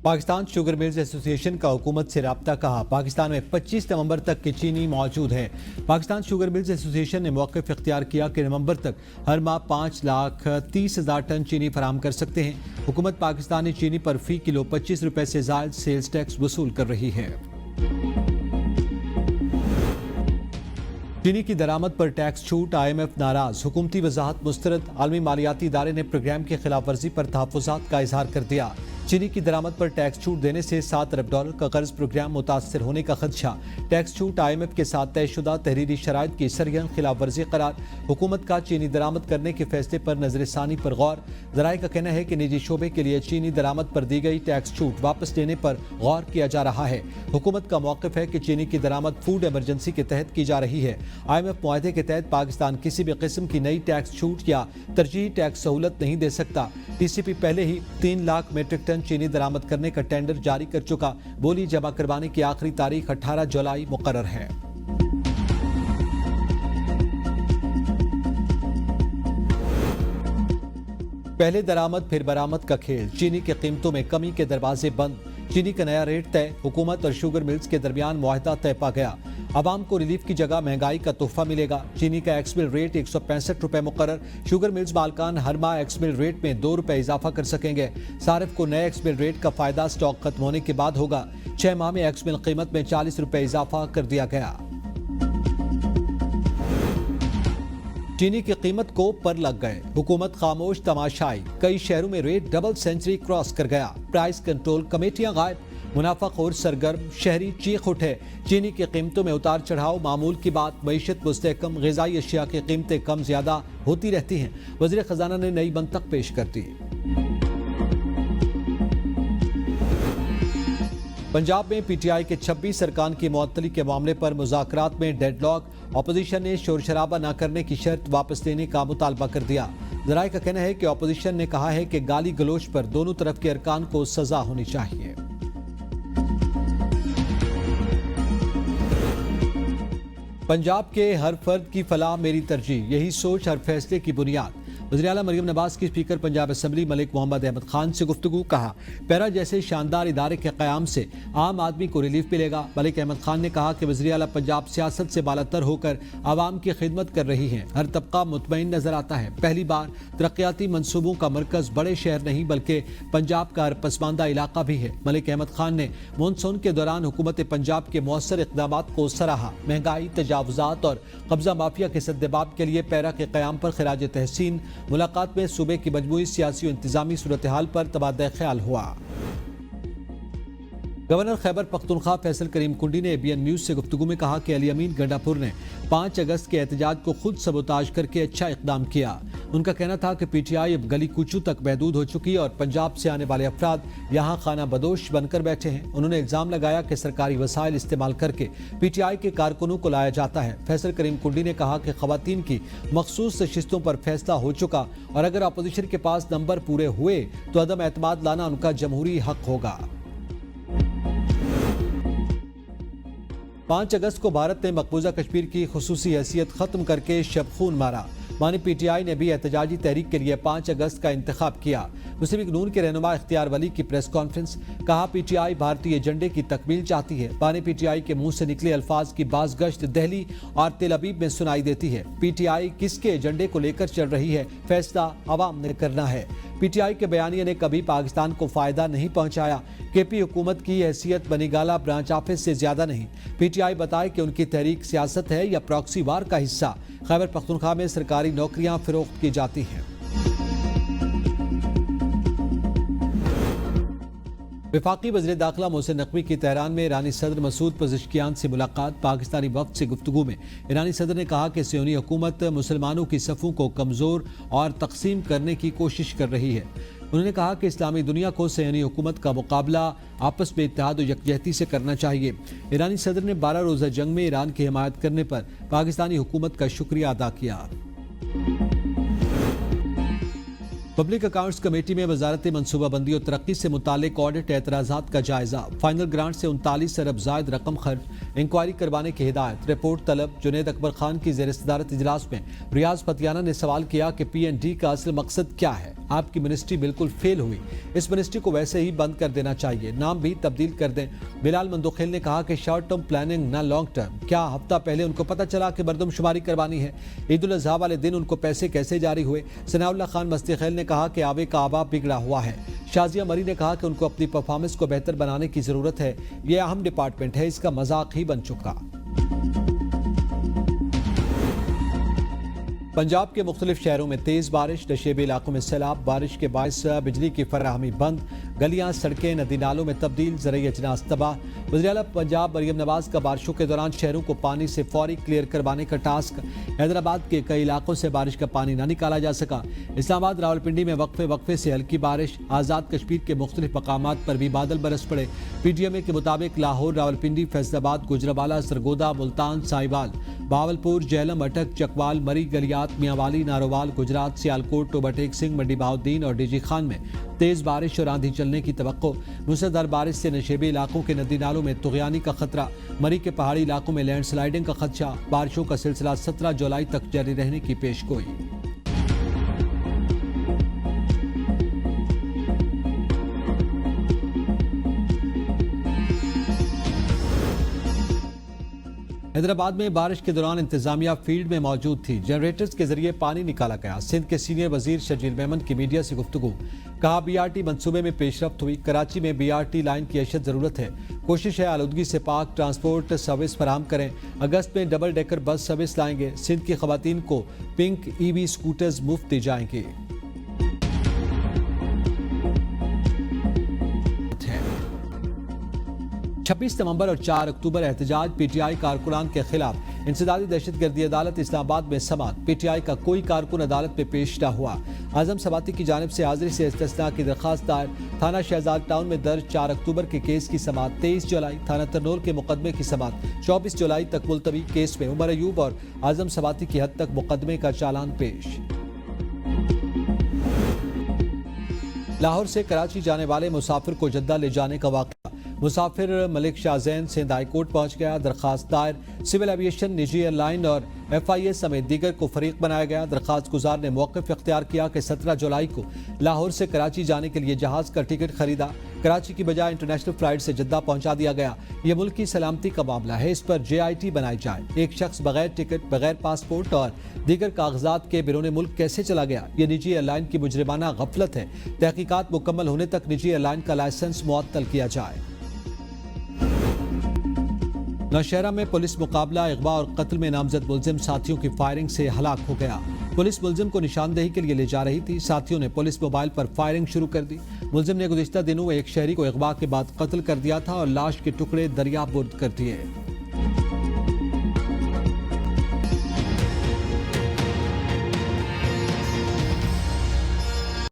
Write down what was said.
Pakistan sugar mills association का हुकूमत से रब्ता कहा। पाकिस्तान में 25 नवंबर तक की चीनी मौजूद है। पाकिस्तान शुगर मिल्स एसोसिएशन ने मौक़िफ़ इख्तियार किया कि नवंबर तक हर माह 5,30,000 टन चीनी फराहम कर सकते हैं। हुकूमत पाकिस्तानी चीनी पर फी किलो 25 रुपये से ज़ायद सेल्स टैक्स वसूल कर रही है। चीनी की दरामद पर टैक्स छूट, IMF नाराज, हुकूमती वजाहत मुस्तरद। आलमी मालियाती इदारे ने प्रोग्राम की खिलाफ वर्जी पर तहफ़्फ़ुज़ात का इजहार कर दिया। चीनी की दरामद पर टैक्स छूट देने से $7 अरब का कर्ज प्रोग्राम मुतासर होने का खदशा। टैक्स छूट IMF के साथ तयशुदा तहरीरी शराइत की सरयन खिलाफ वर्जी करार। हुकूमत का चीनी दरामद करने के फैसले पर नजरसानी पर गौर। ज़राए का कहना है कि निजी शोबे के लिए चीनी दरामद पर दी गई टैक्स छूट वापस लेने पर गौर किया जा रहा है। हुकूमत का मौक़िफ़ है कि चीनी की दरामद फूड एमरजेंसी के तहत की जा रही है। IMF मुआहदे के तहत पाकिस्तान किसी भी किस्म की नई टैक्स छूट या तरजीही टैक्स सहूलत नहीं दे सकता। TCP पहले ही 3 लाख मीट्रिक टन चीनी दरामद करने का टेंडर जारी कर चुका। बोली जमा करवाने की आखिरी तारीख 18 जुलाई मुकर्रर है। पहले दरामद फिर बरामद का खेल। चीनी की कीमतों में कमी के दरवाजे बंद। चीनी का नया रेट तय। हुकूमत और शुगर मिल्स के दरमियान मुआहदा तय पा गया। आवाम को रिलीफ की जगह महंगाई का तोहफा मिलेगा। चीनी का एक्स मिल रेट 165 रुपए मुकर्रर। शुगर मिल्स मालकान हर माह एक्स मिल रेट में 2 रुपए इजाफा कर सकेंगे। सारिफ को नए एक्स मिल रेट का फायदा स्टॉक खत्म होने के बाद होगा। 6 माह में एक्स मिल कीमत में 40 रुपए इजाफा कर दिया गया। चीनी की कीमत को पर लग गए। हुकूमत खामोश तमाशाई। कई शहरों में रेट डबल सेंचुरी क्रॉस कर गया। प्राइस कंट्रोल कमेटियां गायब। मुनाफाखोर सरगर्म, शहरी चीख उठे। चीनी की कीमतों में उतार चढ़ाव मामूल की बात। मईशत मुस्तहकम, ग़िज़ाई अशिया की कीमतें कम ज्यादा होती रहती हैं। वज़ीर ख़ज़ाना ने नई मंतक पेश कर दी। पंजाब में PTI के 26 अरकान की मुअत्तली के मामले पर मुज़ाकरात में डेडलॉक। अपोजिशन ने शोर शराबा न करने की शर्त वापस लेने का मुतालबा कर दिया। ज़राए का कहना है कि अपोजिशन ने कहा है कि गाली गलोच पर दोनों तरफ के अरकान को सजा होनी चाहिए। पंजाब के हर फर्द की फलाह मेरी तरजीह, यही सोच हर फैसले की बुनियाद। वज़ीर आला मरियम नवाज की स्पीकर पंजाब असम्बली मलिक मोहम्मद अहमद खान से गुफ्तगू। कहा, पैरा जैसे शानदार इदारे के क़याम से आम आदमी को रिलीफ मिलेगा। मलिक अहमद खान ने कहा कि वज़ीर आला पंजाब सियासत से बालातर होकर आवाम की खिदमत कर रही हैं। हर तबका मुतमईन नजर आता है। पहली बार तरक्याती मनसूबों का मरकज बड़े शहर नहीं बल्कि पंजाब का हर पसमानदा इलाका भी है। मलिक अहमद खान ने मानसून के दौरान हुकूमत पंजाब के मौसर इक़दामात को सराहा। महंगाई, तजावुज़ात और कब्जा माफिया के सद्देबाब के लिए पैरा के क़याम पर खिराज तहसीन। मुलाकात में सूबे की मजमूई सियासी और इंतजामी सूरत हाल पर तबादला ख्याल हुआ। गवर्नर खैबर पख्तूनख्वा फैसल करीम कुंडी ने ABN न्यूज से गुफ्तगू में कहा कि अली अमीन गंडापुर ने 5 अगस्त के एहतजाज को खुद सबोताज करके अच्छा इकदाम किया। उनका कहना था कि PTI अब गली कूचों तक महदूद हो चुकी है और पंजाब से आने वाले अफराद यहाँ खाना बदोश बनकर बैठे हैं। उन्होंने इल्जाम लगाया कि सरकारी वसाइल इस्तेमाल करके PTI के कारकुनों को लाया जाता है। फैसल करीम कुंडी ने कहा कि खवातीन की मखसूस नशिस्तों पर फैसला हो चुका और अगर अपोजिशन के पास नंबर पूरे हुए तो अदम एतमाद लाना उनका जमहूरी हक होगा। 5 अगस्त को भारत ने मकबूजा कश्मीर की खुसूसी हैसियत खत्म करके शब खून मारा। मानी PTI ने भी एहतजाजी तहरीक के लिए 5 अगस्त का इंतखाब किया। मुस्लिम लीग नून के रहनुमा इख्तियार वली की प्रेस कॉन्फ्रेंस। कहा, PTI भारतीय एजेंडे की तकमील चाहती है। मानी PTI के मुंह से निकले अल्फाज की बाज गश्त दिल्ली और तेल अबीब में सुनाई देती है। PTI किसके एजेंडे को लेकर चल रही है, फैसला अवाम ने करना है। PTI के बयानिए ने कभी पाकिस्तान को फायदा नहीं पहुंचाया। KP हुकूमत की हैसियत बनीगाला ब्रांच ऑफिस से ज्यादा नहीं। PTI बताए कि उनकी तहरीक सियासत है या प्रॉक्सी वार का हिस्सा। खैबर पख्तूनख्वा में सरकारी नौकरियां फरोख्त की जाती हैं। वफाकी वज़ीर दाखिला मोहसिन नकवी की तेहरान में ईरानी सदर मसूद पज़ेश्कियान से मुलाकात। पाकिस्तानी वफ़द से गुफ्तगू में ईरानी सदर ने कहा कि सियोनी हुकूमत मुसलमानों की सफ़ों को कमज़ोर और तकसीम करने की कोशिश कर रही है। उन्होंने कहा कि इस्लामी दुनिया को सियोनी हुकूमत का मुकाबला आपस में इत्तेहाद और यकजहती से करना चाहिए। ईरानी सदर ने 12 रोज़ा जंग में ईरान की हिमायत करने पर पाकिस्तानी हुकूमत का शुक्रिया अदा किया। पब्लिक अकाउंट्स कमेटी में वजारत मनसूबाबंदी और तरक्की से मुतालिक ऑडिट एतराज़ात का जायजा। फाइनल ग्रांट से 39 अरब जायद रकम खर्च। इंक्वायरी करवाने की हिदायत। रिपोर्ट तलब। जुनेद अकबर खान की ज़ेर सदारत इजलास में रियाज फतियाना ने सवाल किया कि PND का असल मकसद क्या है। آپ کی منسٹری بالکل فیل ہوئی، اس منسٹری کو ویسے ہی بند کر دینا چاہیے، نام بھی تبدیل کر دیں۔ بلال مندوخیل نے کہا کہ شارٹ ٹرم پلاننگ نہ لانگ ٹرم، کیا ہفتہ پہلے ان کو پتہ چلا کہ مردم شماری کروانی ہے؟ عید الاضحیٰ والے دن ان کو پیسے کیسے جاری ہوئے؟ ثناء اللہ خان مستی خیل نے کہا کہ آبے کا آبا بگڑا ہوا ہے۔ شازیہ مری نے کہا کہ ان کو اپنی پرفارمنس کو بہتر بنانے کی ضرورت ہے، یہ اہم ڈپارٹمنٹ ہے، اس کا مذاق ہی بن چکا۔ پنجاب کے مختلف شہروں میں تیز بارش، نشیبی علاقوں میں سیلاب، بارش کے باعث بجلی کی فراہمی بند، گلیاں سڑکیں ندی نالوں میں تبدیل، زرعی اجناس تباہ۔ وزیر اعلیٰ پنجاب مریم نواز کا بارشوں کے دوران شہروں کو پانی سے فوری کلیئر کروانے کا ٹاسک۔ حیدرآباد کے کئی علاقوں سے بارش کا پانی نہ نکالا جا سکا۔ اسلام آباد راولپنڈی میں وقفے سے ہلکی بارش، آزاد کشمیر کے مختلف مقامات پر بھی بادل برس پڑے۔ پی ٹی ایم اے کے مطابق لاہور، راولپنڈی، فیصل آباد، گوجرانوالہ، سرگودا، ملتان، سائیوال، باولپور، جہلم، اٹک، چکوال، مری، گلیات، میاں نارووال، گجرات، سیالکوٹ، ٹوبہ ٹیک سنگھ، منڈی بہاؤالدین اور ڈی جی خان میں تیز بارش اور آندھی چلنے کی توقع۔ موسلادھار بارش سے نشیبی علاقوں کے ندی نالوں میں طغیانی کا خطرہ، مری کے پہاڑی علاقوں میں لینڈ سلائیڈنگ کا خدشہ۔ بارشوں کا سلسلہ 17 جولائی تک جاری رہنے کی پیش گوئی۔ حیدرآباد میں بارش کے دوران انتظامیہ فیلڈ میں موجود تھی، جنریٹرز کے ذریعے پانی نکالا گیا۔ سندھ کے سینئر وزیر شرجیل میمن کی میڈیا سے گفتگو، کہا بی آر ٹی منصوبے میں پیش رفت ہوئی، کراچی میں بی آر ٹی لائن کی اشد ضرورت ہے، کوشش ہے آلودگی سے پاک ٹرانسپورٹ سروس فراہم کریں، اگست میں ڈبل ڈیکر بس سروس لائیں گے، سندھ کی خواتین کو پنک ای وی سکوٹرز مفت دی جائیں گے۔ 26 نومبر اور 4 اکتوبر احتجاج، پی ٹی آئی کارکنان کے خلاف انسدادی دہشت گردی، عدالت اسلام آباد میں سماعت، پی ٹی آئی کا کوئی کارکن عدالت میں پیش نہ ہوا، اعظم سباتی کی جانب سے حاضری سے استثناء کی درخواست دائر، تھانہ شہزاد ٹاؤن میں درج 4 اکتوبر کے کیس کی سماعت 23 جولائی، تھانہ ترنول کے مقدمے کی سماعت 24 جولائی تک ملتوی، کیس میں عمر ایوب اور اعظم سباتی کی حد تک مقدمے کا چالان پیش۔ لاہور سے کراچی جانے والے مسافر کو جدہ لے جانے کا واقعہ، مسافر ملک شاہ زین سندھ ہائی کورٹ پہنچ گیا، درخواست دائر، سول ایویشن، نجی ایئر لائن اور ایف آئی اے سمیت دیگر کو فریق بنایا گیا۔ درخواست گزار نے موقف اختیار کیا کہ 17 جولائی کو لاہور سے کراچی جانے کے لیے جہاز کا ٹکٹ خریدا، کراچی کی بجائے انٹرنیشنل فلائٹ سے جدہ پہنچا دیا گیا۔ یہ ملک کی سلامتی کا معاملہ ہے، اس پر جے آئی ٹی بنائی جائے۔ ایک شخص بغیر ٹکٹ، بغیر پاسپورٹ اور دیگر کاغذات کے بیرون ملک کیسے چلا گیا؟ یہ نجی ایئر لائن کی مجرمانہ غفلت ہے، تحقیقات مکمل ہونے تک نجی ایئر لائن کا لائسنس معطل کیا جائے۔ نوشہرہ میں پولیس مقابلہ، اغوا اور قتل میں نامزد ملزم ساتھیوں کی فائرنگ سے ہلاک ہو گیا۔ پولیس ملزم کو نشاندہی کے لیے لے جا رہی تھی، ساتھیوں نے پولیس موبائل پر فائرنگ شروع کر دی۔ ملزم نے گزشتہ دنوں ایک شہری کو اغوا کے بعد قتل کر دیا تھا اور لاش کے ٹکڑے دریا برد کر دیے۔